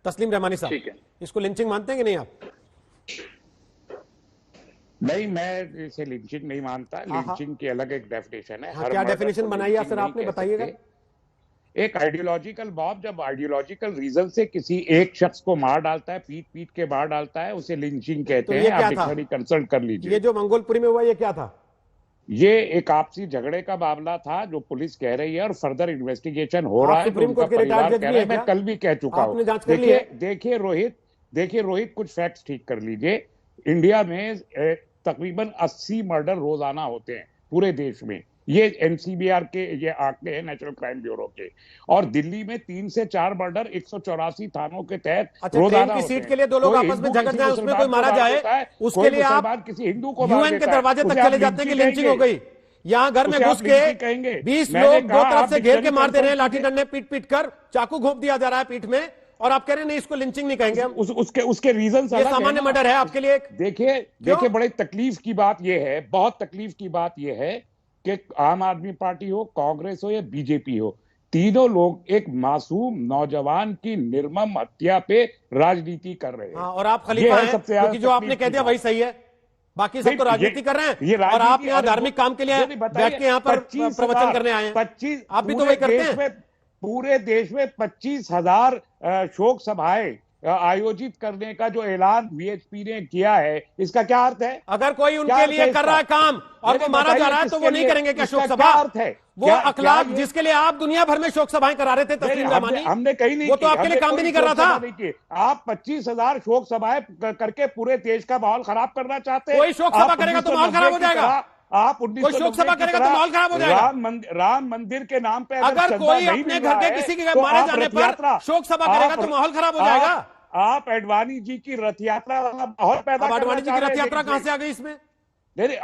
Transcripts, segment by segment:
तस्लीम रहमानी साहब, ठीक है। इसको लिंचिंग मानते हैं कि नहीं आप? नहीं, मैं इसे लिंचिंग नहीं मानता। लिंचिंग की अलग एक डेफिनेशन है। हाँ, क्या डेफिनेशन बनाई है सर आपने, बताइएगा। एक आइडियोलॉजिकल मॉब जब आइडियोलॉजिकल रीजन से किसी एक शख्स को मार डालता है, पीट पीट के मार डालता है, उसे लिंचिंग कहते हैं। आप डिक्शनरी कंसल्ट कर लीजिए। ये जो मंगोलपुरी में हुआ ये क्या था? ये एक आपसी झगड़े का मामला था जो पुलिस कह रही है और फर्दर इन्वेस्टिगेशन हो रहा है। सुप्रीम कोर्ट के रिटायर्ड जज भी है, मैं कल भी कह चुका हूं। देखिए रोहित, कुछ फैक्ट्स ठीक कर लीजिए। इंडिया में तकरीबन 80 मर्डर रोजाना होते हैं पूरे देश में। ये एनसीबीआर के ये आंकड़े हैं, नेशनल क्राइम ब्यूरो के। और दिल्ली में 3 से 4 मर्डर 184 थानों के तहत रोजाना की सीट के लिए दो लोग आपस में झगड़ जाए, उसमें कोई मारा जाए, उसके लिए आप किसी हिंदू को यूएन के दरवाजे तक चले जाते हैं कि लिंचिंग हो गई। यहाँ घर में घुस के 20 लोग दो तरफ से घेर के मार दे रहे हैं, लाठी डंडे पीट पीट कर, चाकू घोंप दिया जा रहा है पीठ में, और आप कह रहे हैं नहीं इसको लिंचिंग नहीं कहेंगे हम। उसके रीजन सामान्य मर्डर है आपके लिए। देखिए बड़ी तकलीफ की बात यह है, बहुत तकलीफ की बात यह है कि आम आदमी पार्टी हो, कांग्रेस हो या बीजेपी हो, तीनों लोग एक मासूम नौजवान की निर्मम हत्या पे राजनीति कर रहे हैं। और आप खलीफा हैं, क्योंकि जो आपने कह दिया वही सही है, बाकी सब तो राजनीति कर रहे हैं, और आप यहाँ धार्मिक काम के लिए बैठ के यहाँ पर प्रवचन करने आए हैं। 25 आप भी तो वही करते हैं। पूरे देश में 25,000 शोक सभाएं आयोजित करने का जो ऐलान वीएचपी ने किया है, इसका क्या अर्थ है? अगर कोई उनके लिए कर रहा है काम और वो मारा जा रहा है तो वो नहीं करेंगे क्या शोक सभा? अर्थ है वो अखलाक जिसके लिए आप दुनिया भर में शोक सभाएं करा रहे थे तस्लीम रहमानी, हमने कहीं नहीं, वो तो आपके लिए काम भी नहीं कर रहा था। आप 25,000 शोक सभाएं करके पूरे देश का माहौल खराब करना चाहते हैं। कोई शोक सभा करेगा तो माहौल खराब हो जाएगा। आप कोई शोक सभा करेगा तो माहौल खराब हो जाएगा। राम मंदिर के नाम पे अगर कोई अपने घर के किसी के मारे जाने पर शोक सभा करेगा तो माहौल खराब हो जाएगा। आप अडवाणी जी की रथ यात्रा वाला माहौल पैदा, अडवाणी जी की रथ यात्रा कहां से आ गई इसमें? नहीं,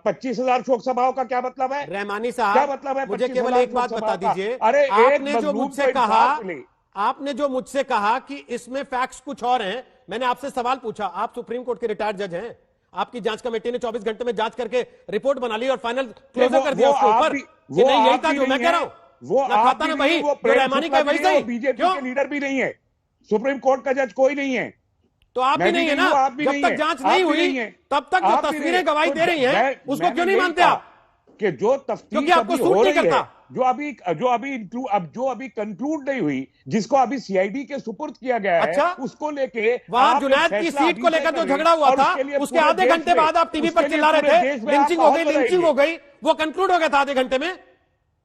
25,000 शोक सभाओं का क्या मतलब है? रहमानी साहब, क्या मतलब है? मुझे केवल एक बात बता दीजिए। अरे आपने जो मुझसे कहा कि इसमें फैक्ट्स कुछ और हैं, मैंने आपसे सवाल पूछा। आप सुप्रीम कोर्ट के रिटायर्ड जज हैं, आपकी जांच कमेटी ने 24 घंटे में जांच करके रिपोर्ट बना ली और फाइनल क्लोजर कर दिया उसके ऊपर कि नहीं यही था जो मैं कह रहा हूं। वो खाता ना वही जो रहमानी का वही सही। बीजेपी के लीडर भी नहीं है, सुप्रीम कोर्ट का जज कोई नहीं है, तो आप भी नहीं है ना। जब तक जांच नहीं हुई तब तक जो तस्वीरें गवाही दे रही हैं उसको क्यों नहीं मानते आप? कि जो तफ्तीश क्योंकि आपको सूट नहीं करता। जो अभी कंक्लूड नहीं हुई, जिसको अभी सीआईडी के सुपुर्द किया गया है, अच्छा? उसको लेके वहां जुनैद की सीट को लेकर जो झगड़ा हुआ था उसके आधे घंटे बाद आप टीवी पर चिल्ला रहे थे लिंचिंग हो गई, लिंचिंग हो गई। वो कंक्लूड हो गया था आधे घंटे में।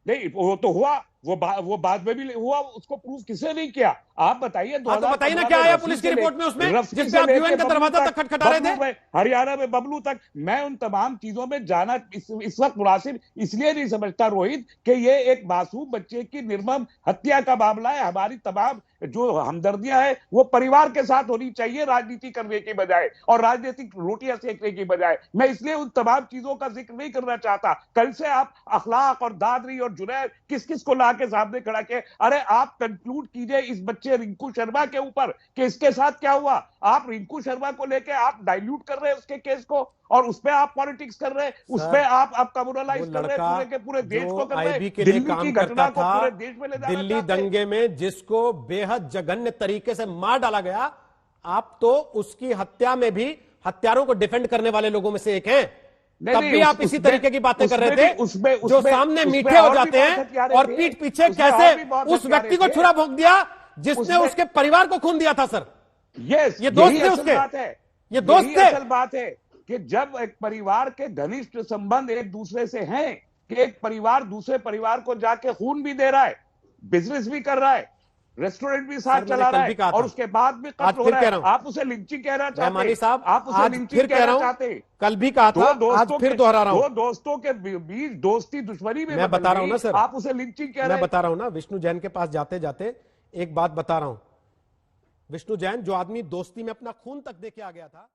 नहीं, वो तो हुआ, वो बाद में भी हुआ। उसको प्रूफ किसने नहीं किया? आप बताइए। तो बताइए ना क्या आया पुलिस की रिपोर्ट में उसमें, जिसपे आप यूएन का दरवाजा तक खटखटा रहे थे? हरियाणा में बबलू तक, मैं उन तमाम चीजों में जाना इस वक्त मुनासिब इसलिए नहीं समझता रोहित कि ये एक मासूम बच्चे की निर्मम हत्या का मामला है। हमारी तमाम जो हमदर्दियां है वो परिवार के साथ होनी चाहिए, राजनीति करने की बजाय और राजनीतिक रोटियां सेकने की बजाय। मैं इसलिए उन तमाम चीजों का जिक्र नहीं करना चाहता। कल से आप अखलाक और दादरी और जुनैद किस किस को ला के सामने खड़ा के, अरे आप कंक्लूड कीजिए इस बच्चे रिंकू शर्मा के ऊपर कि इसके साथ क्या हुआ। आप रिंकू शर्मा को लेके आप डाइल्यूट कर रहे हैं उसके केस को, और उसपे आप पॉलिटिक्स कर रहे हैं, उसपे आप कम्युनलाइज कर रहे हैं, पूरे के पूरे देश को कर रहे हैं। दिल्ली की घटना को पूरे देश में ले जाना चाहते हैं। दिल्ली दंगे में जिसको बेहद जघन्य तरीके से मार डाला गया, आप तो उसकी हत्या में भी हत्यारों को डिफेंड करने वाले लोगों में से एक हैं। तब भी आप इसी तरीके की बातें कर रहे थे। जो सामने मीठे हो जाते हैं और पीठ पीछे कैसे उस व्यक्ति को छुरा भोंक दिया जिसने उसके परिवार को खून दिया था। सर यस, ये दोस्त थे उसके, ये दोस्त थे। असल बात है कि जब एक परिवार के घनिष्ठ संबंध एक दूसरे से हैं, कि एक परिवार दूसरे परिवार को जाके खून भी दे रहा है, बिजनेस भी कर रहा है, रेस्टोरेंट भी साथ चला रहा है, और उसके बाद भी कत्ल हो रहा है, आप उसे लिंचिंग कहना चाहते हैं? आप उसे लिंचिंग कहना चाहते हैं? कल भी कहा था, आज फिर दोहरा रहा हूं। दो दोस्तों के बीच दोस्ती दुश्मनी में मैं बता रहा हूं ना सर, आप उसे लिंचिंग कह रहे हैं। मैं बता रहा हूं ना, विष्णु जैन के पास जाते जाते एक बात बता रहा हूं। विष्णु जैन जो आदमी दोस्ती में अपना खून तक दे के आ गया था।